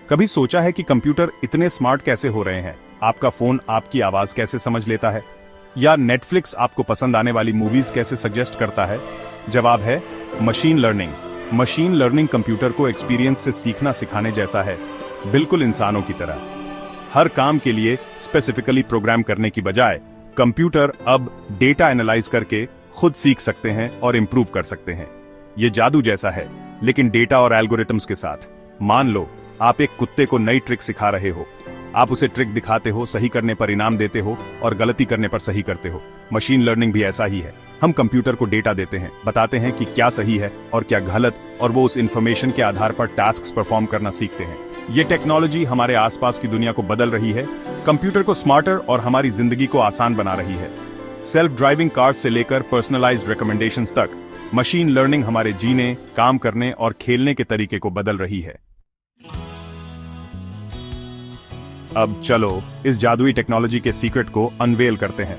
कभी सोचा है कि कंप्यूटर इतने स्मार्ट कैसे हो रहे हैं? आपका फोन आपकी आवाज कैसे समझ लेता है, या नेटफ्लिक्स आपको पसंद आने वाली मूवीज कैसे सजेस्ट करता है? जवाब है machine learning. Machine learning computer को एक्सपीरियंस से सीखना सिखाने जैसा है, बिल्कुल इंसानों की तरह। हर काम के लिए स्पेसिफिकली प्रोग्राम करने की बजाय कंप्यूटर अब डेटा एनालाइज करके खुद सीख सकते हैं और इंप्रूव कर सकते हैं। यह जादू जैसा है, लेकिन डेटा और एल्गोरिथम्स के साथ। मान लो आप एक कुत्ते को नई ट्रिक सिखा रहे हो। आप उसे ट्रिक दिखाते हो, सही करने पर इनाम देते हो और गलती करने पर सही करते हो। मशीन लर्निंग भी ऐसा ही है। हम कंप्यूटर को डेटा देते हैं, बताते हैं कि क्या सही है और क्या गलत, और वो उस इंफॉर्मेशन के आधार पर टास्क परफॉर्म करना सीखते हैं। ये टेक्नोलॉजी हमारे आसपास की दुनिया को बदल रही है, कंप्यूटर को स्मार्टर और हमारी जिंदगी को आसान बना रही है। सेल्फ ड्राइविंग कार्स से लेकर पर्सनलाइज्ड रिकमेंडेशंस तक, मशीन लर्निंग हमारे जीने, काम करने और खेलने के तरीके को बदल रही है। अब चलो इस जादुई टेक्नोलॉजी के सीक्रेट को अनवेल करते हैं।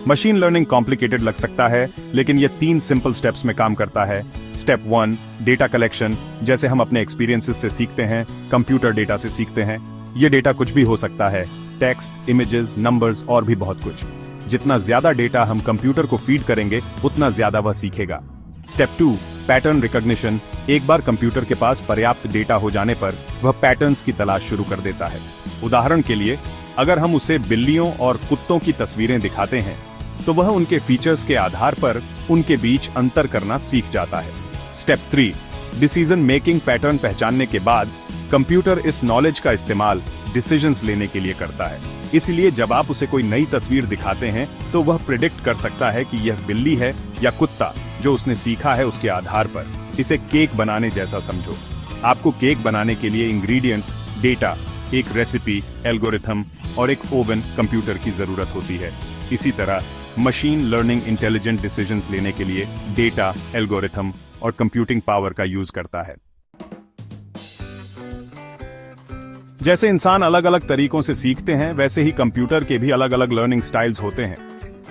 मशीन लर्निंग कॉम्प्लिकेटेड लग सकता है, लेकिन यह 3 सिंपल स्टेप्स में काम करता है। Step 1, data collection. जैसे हम अपने एक्सपीरियंसेस से सीखते हैं, कंप्यूटर डेटा से सीखते हैं। यह डेटा कुछ भी हो सकता है, टेक्स्ट, इमेजेस, नंबर्स और भी बहुत कुछ। जितना ज्यादा डेटा हम कंप्यूटर को फीड करेंगे, उतना ज्यादा वह सीखेगा। Step 2, pattern recognition. एक बार कंप्यूटर के पास पर्याप्त डेटा हो जाने पर वह पैटर्न्स की तलाश शुरू कर देता है। उदाहरण के लिए, अगर हम उसे बिल्लियों और कुत्तों की तस्वीरें दिखाते हैं, तो वह उनके फीचर्स के आधार पर उनके बीच अंतर करना सीख जाता है। Step 3, decision making. पैटर्न पहचानने के बाद कंप्यूटर इस नॉलेज का इस्तेमाल डिसीजंस लेने के लिए करता है। इसलिए जब आप उसे कोई नई तस्वीर दिखाते हैं, तो वह प्रिडिक्ट कर सकता है कि यह बिल्ली है या कुत्ता, जो उसने सीखा है उसके आधार पर। इसे केक बनाने जैसा समझो। आपको केक बनाने के लिए इंग्रेडिएंट्स, डेटा, एक रेसिपी, एल्गोरिथम और एक ओवन कंप्यूटर की जरूरत होती है। इसी तरह मशीन लर्निंग इंटेलिजेंट डिसीजंस लेने के लिए डेटा, एल्गोरिथम और कंप्यूटिंग पावर का यूज करता है। जैसे इंसान अलग अलग तरीकों से सीखते हैं, वैसे ही कंप्यूटर के भी अलग अलग लर्निंग स्टाइल्स होते हैं।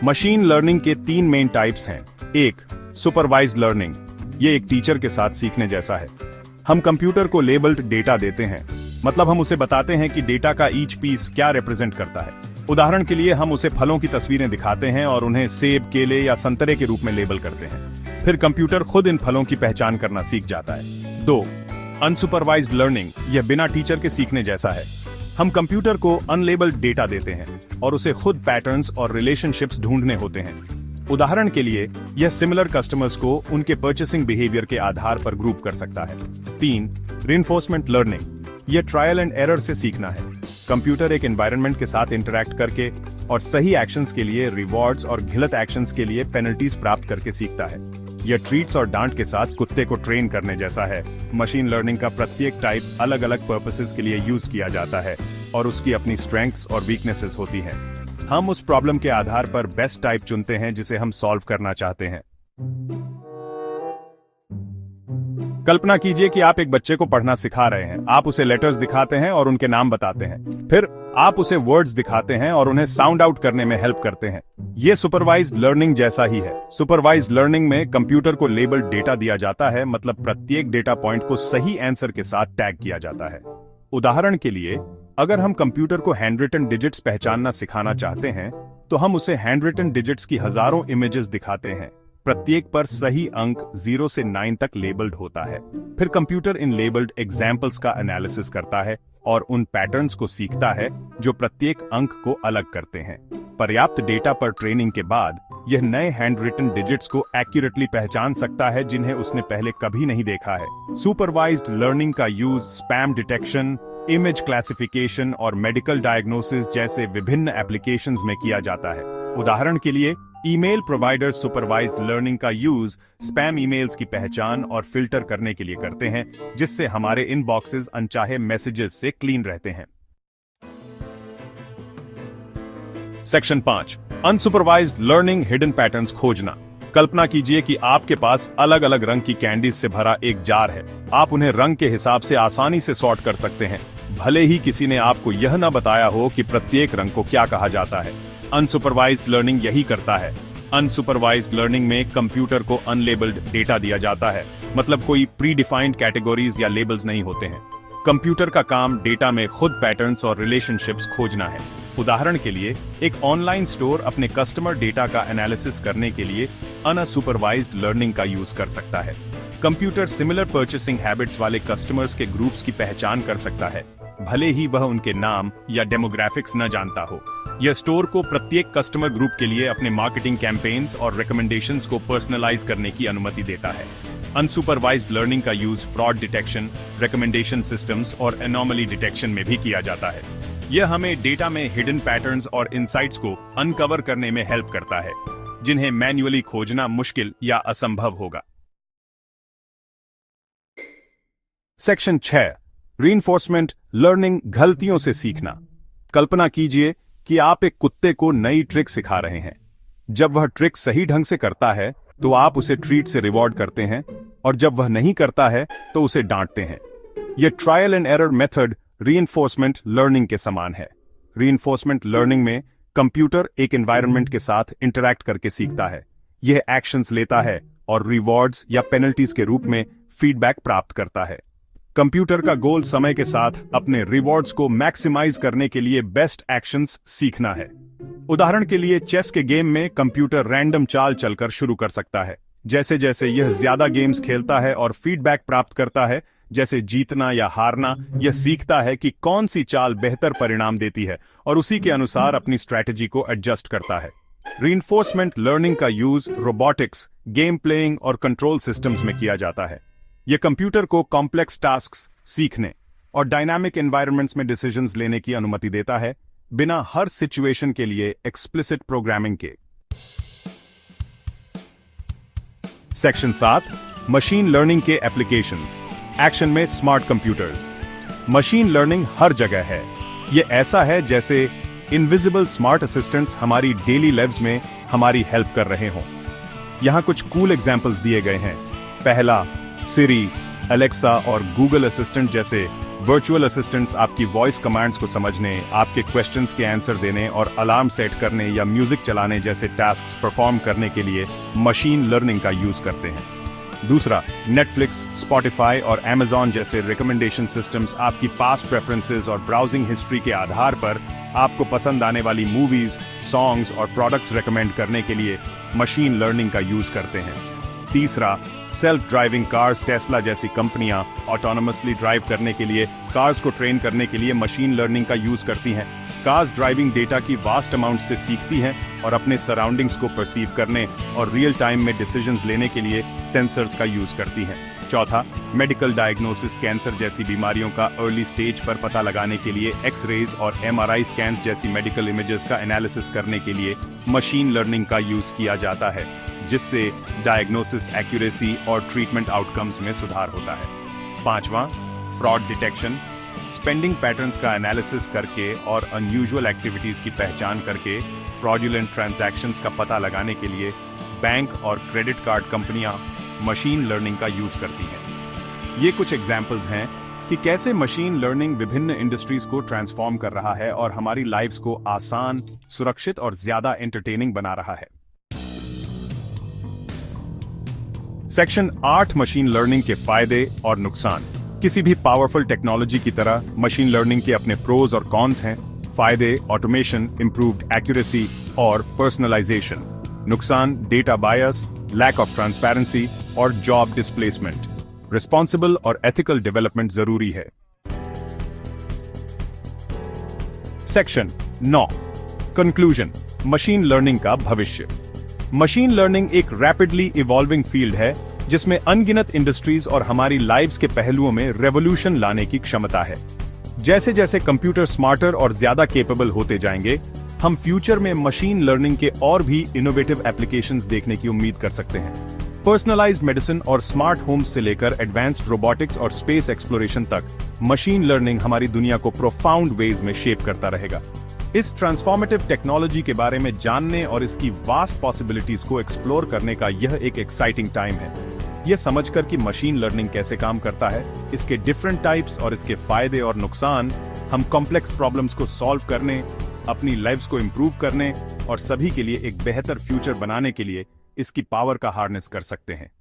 मशीन लर्निंग के 3 मेन टाइप्स हैं। 1, सुपरवाइज्ड लर्निंग। ये एक टीचर के साथ सीखने जैसा है। हम कंप्यूटर को लेबल्ड डेटा देते हैं, मतलब हम उसे बताते हैं कि डेटा का ईच पीस क्या रिप्रेजेंट करता है। उदाहरण के लिए, हम उसे फलों की तस्वीरें दिखाते हैं और उन्हें सेब, केले या संतरे के रूप में लेबल करते हैं। फिर कंप्यूटर खुद इन फलों की पहचान करना सीख जाता है। 2, अनसुपरवाइज्ड लर्निंग। यह बिना टीचर के सीखने जैसा है। हम कंप्यूटर को अनलेबल्ड डेटा देते हैं और उसे खुद पैटर्न्स और रिलेशनशिप्स ढूंढने होते हैं। उदाहरण के लिए, यह सिमिलर कस्टमर्स को उनके परचेसिंग बिहेवियर के आधार पर ग्रुप कर सकता है। 3, रिइंफोर्समेंट लर्निंग। यह ट्रायल एंड एरर से सीखना है। कंप्यूटर एक एनवायरनमेंट के साथ इंटरैक्ट करके और सही एक्शंस के लिए रिवॉर्ड्स और गलत एक्शंस के लिए पेनल्टीज प्राप्त करके सीखता है। यह ट्रीट्स और डांट के साथ कुत्ते को ट्रेन करने जैसा है। मशीन लर्निंग का प्रत्येक टाइप अलग अलग पर्पसेस के लिए यूज किया जाता है और उसकी अपनी स्ट्रेंथ्स और वीकनेसेस होती हैं। हम उस प्रॉब्लम के आधार पर बेस्ट टाइप चुनते हैं जिसे हम सॉल्व करना चाहते हैं। कल्पना कीजिए कि आप एक बच्चे को पढ़ना सिखा रहे हैं। आप उसे लेटर्स दिखाते हैं और उनके नाम बताते हैं। फिर आप उसे वर्ड्स दिखाते हैं और उन्हें साउंड आउट करने में हेल्प करते हैं। यह सुपरवाइज्ड लर्निंग जैसा ही है। सुपरवाइज्ड लर्निंग में कंप्यूटर को लेबल्ड डेटा दिया जाता है, मतलब प्रत्येक डेटा पॉइंट को सही आंसर के साथ टैग किया जाता है। उदाहरण के लिए, अगर हम कंप्यूटर को हैंडरिटन डिजिट्स पहचानना सिखाना चाहते हैं, तो हम उसे हैंडरिटन डिजिट्स की हजारों इमेजेस दिखाते हैं। प्रत्येक पर सही अंक 0 से 9 तक लेबल्ड होता है। फिर कंप्यूटर इन लेबल्ड एग्जाम्पल्स का एनालिसिस करता है और उन पैटर्न्स को सीखता है जो प्रत्येक अंक को अलग करते हैं। पर्याप्त डेटा पर ट्रेनिंग के बाद यह नए हैंड रिटन डिजिट्स को एक्यूरेटली पहचान सकता है जिन्हें उसने पहले कभी नहीं देखा है। सुपरवाइज्ड लर्निंग का use spam detection, image classification और मेडिकल डायग्नोसिस जैसे विभिन्न एप्लीकेशंस में किया जाता है। उदाहरण के लिए, ईमेल प्रोवाइडर सुपरवाइज्ड लर्निंग का यूज स्पैम ईमेल्स की पहचान और फिल्टर करने के लिए करते हैं, जिससे हमारे इनबॉक्सेस अनचाहे मैसेजेस से क्लीन रहते हैं। Section 5, unsupervised learning hidden patterns खोजना। कल्पना कीजिए कि आपके पास अलग अलग रंग की कैंडीज से भरा एक जार है। आप उन्हें रंग के हिसाब से आसानी से सॉर्ट कर सकते हैं, भले ही किसी ने आपको यह न बताया हो कि प्रत्येक रंग को क्या कहा जाता है। अनसुपरवाइज्ड लर्निंग यही करता है। अनसुपरवाइज्ड लर्निंग में कंप्यूटर को अनलेबल्ड डेटा दिया जाता है, मतलब कोई प्री डिफाइंड कैटेगरीज या लेबल्स नहीं होते हैं। कंप्यूटर का काम डेटा में खुद पैटर्न्स और रिलेशनशिप्स खोजना है। उदाहरण के लिए, एक ऑनलाइन स्टोर अपने कस्टमर डेटा का एनालिसिस करने के लिए अनसुपरवाइज्ड लर्निंग का यूज कर सकता है। कंप्यूटर सिमिलर परचेसिंग हैबिट्स वाले कस्टमर्स के ग्रुप्स की पहचान कर सकता है, भले ही वह उनके नाम या डेमोग्राफिक्स न जानता हो। यह स्टोर को प्रत्येक कस्टमर ग्रुप के लिए अपने मार्केटिंग कैंपेन्स और रिकमेंडेशंस को पर्सनलाइज करने की अनुमति देता है। अनसुपरवाइज्ड लर्निंग का use fraud detection, recommendation systems और एनोमली डिटेक्शन में भी किया जाता है। यह हमें डेटा में हिडन पैटर्न्स और इनसाइट्स को अनकवर करने में हेल्प करता है, जिन्हें मैन्युअली खोजना मुश्किल या असंभव होगा। सेक्शन 6, रीइंफोर्समेंट लर्निंग, गलतियों से सीखना। कल्पना कीजिए कि आप एक कुत्ते को नई ट्रिक सिखा रहे हैं। जब वह ट्रिक सही ढंग से करता है तो आप उसे ट्रीट से रिवॉर्ड करते हैं, और जब वह नहीं करता है तो उसे डांटते हैं। यह trial and error method reinforcement learning के समान है। रीइंफोर्समेंट लर्निंग में कंप्यूटर एक एनवायरनमेंट के साथ इंटरैक्ट करके सीखता है। यह एक्शंस लेता है और रिवॉर्ड्स या पेनल्टीज के रूप में फीडबैक प्राप्त करता है। कंप्यूटर का गोल समय के साथ अपने रिवॉर्ड्स को मैक्सिमाइज करने के लिए बेस्ट एक्शंस सीखना है। उदाहरण के लिए, चेस के गेम में कंप्यूटर रैंडम चाल चलकर शुरू कर सकता है। जैसे जैसे यह ज्यादा गेम्स खेलता है और फीडबैक प्राप्त करता है, जैसे जीतना या हारना, यह सीखता है कि कौन सी चाल बेहतर परिणाम देती है और उसी के अनुसार अपनी स्ट्रैटेजी को एडजस्ट करता है। रीइंफोर्समेंट लर्निंग का यूज रोबोटिक्स, गेम प्लेइंग और कंट्रोल सिस्टम्स में किया जाता है। यह कंप्यूटर को कॉम्प्लेक्स टास्क्स सीखने और डायनामिक एनवायरनमेंट्स में डिसीजंस लेने की अनुमति देता है, बिना हर सिचुएशन के लिए एक्सप्लिसिट प्रोग्रामिंग के। सेक्शन 7, मशीन लर्निंग के एप्लीकेशंस। एक्शन में स्मार्ट कंप्यूटर्स। मशीन लर्निंग हर जगह है। यह ऐसा है जैसे इनविजिबल स्मार्ट असिस्टेंट्स हमारी डेली लाइव्स में हमारी हेल्प कर रहे हों। यहां कुछ कूल एग्जांपल्स दिए गए हैं। पहला, सिरी, अलेक्सा और गूगल असिस्टेंट जैसे वर्चुअल असिस्टेंट्स आपकी वॉइस कमांड्स को समझने, आपके क्वेश्चंस के आंसर देने और अलार्म सेट करने या म्यूजिक चलाने जैसे टास्क्स परफॉर्म करने के लिए मशीन लर्निंग का यूज करते हैं। दूसरा, नेटफ्लिक्स, स्पॉटिफाई और अमेज़न जैसे रिकमेंडेशन सिस्टम्स आपकी पास्ट प्रेफरेंसेस और ब्राउजिंग हिस्ट्री के आधार पर आपको पसंद आने वाली मूवीज, सॉन्ग्स और प्रोडक्ट्स रेकमेंड करने के लिए मशीन लर्निंग का यूज करते हैं। तीसरा, सेल्फ ड्राइविंग कार्स, टेस्ला जैसी कंपनियां ऑटोनोमसली ड्राइव करने के लिए कार्स को ट्रेन करने के लिए मशीन लर्निंग का यूज करती हैं। कार्स ड्राइविंग डेटा की वास्ट अमाउंट से सीखती हैं और अपने सराउंडिंग्स को परसीव करने और रियल टाइम में डिसीजंस लेने के लिए सेंसर्स का यूज करती हैं। चौथा, मेडिकल डायग्नोसिस, कैंसर जैसी बीमारियों का अर्ली स्टेज पर पता लगाने के लिए एक्स-रेज और एमआरआई स्कैन्स जैसी मेडिकल इमेजेस का एनालिसिस करने के लिए मशीन लर्निंग का यूज किया जाता है, जिससे डायग्नोसिस एक्यूरेसी और ट्रीटमेंट आउटकम्स में सुधार होता है। पांचवा, फ्रॉड डिटेक्शन। स्पेंडिंग पैटर्न्स का एनालिसिस करके और अनयूजुअल एक्टिविटीज की पहचान करके फ्रॉडुलेंट ट्रांजैक्शंस का पता लगाने के लिए बैंक और क्रेडिट कार्ड कंपनियां मशीन लर्निंग का यूज करती हैं। ये कुछ एग्जाम्पल्स हैं कि कैसे मशीन लर्निंग विभिन्न इंडस्ट्रीज को ट्रांसफॉर्म कर रहा है और हमारी लाइव्स को आसान, सुरक्षित और ज्यादा एंटरटेनिंग बना रहा है। सेक्शन 8, मशीन लर्निंग के फायदे और नुकसान। किसी भी पावरफुल टेक्नोलॉजी की तरह मशीन लर्निंग के अपने प्रोज और कॉन्स हैं। फायदे, ऑटोमेशन, इंप्रूव्ड एक्यूरेसी और पर्सनलाइजेशन। नुकसान, data bias, lack of transparency और जॉब डिस्प्लेसमेंट। रिस्पॉन्सिबल और एथिकल डेवलपमेंट जरूरी है। सेक्शन 9, कंक्लूजन, मशीन लर्निंग का भविष्य। मशीन लर्निंग एक रैपिडली इवॉल्विंग फील्ड है जिसमें अनगिनत इंडस्ट्रीज और हमारी लाइव्स के पहलुओं में रेवोल्यूशन लाने की क्षमता है। जैसे जैसे कंप्यूटर स्मार्टर और ज्यादा केपेबल होते जाएंगे, हम फ्यूचर में मशीन लर्निंग के और भी इनोवेटिव एप्लीकेशंस देखने की उम्मीद कर सकते हैं। पर्सनलाइज्ड मेडिसिन और स्मार्ट होम्स से लेकर एडवांस्ड रोबोटिक्स और स्पेस एक्सप्लोरेशन तक मशीन लर्निंग हमारी दुनिया को प्रोफाउंड वेज में शेप करता रहेगा। इस ट्रांसफॉर्मेटिव टेक्नोलॉजी के बारे में जानने और इसकी वास्ट पॉसिबिलिटीज को एक्सप्लोर करने का यह एक एक्साइटिंग टाइम है। यह समझकर कि मशीन लर्निंग कैसे काम करता है, इसके डिफरेंट टाइप्स और इसके फायदे और नुकसान, हम कॉम्प्लेक्स प्रॉब्लम्स को सॉल्व करने अपनी लाइव्स को इंप्रूव करने और सभी के लिए एक बेहतर फ्यूचर बनाने के लिए इसकी पावर का हार्नेस कर सकते हैं।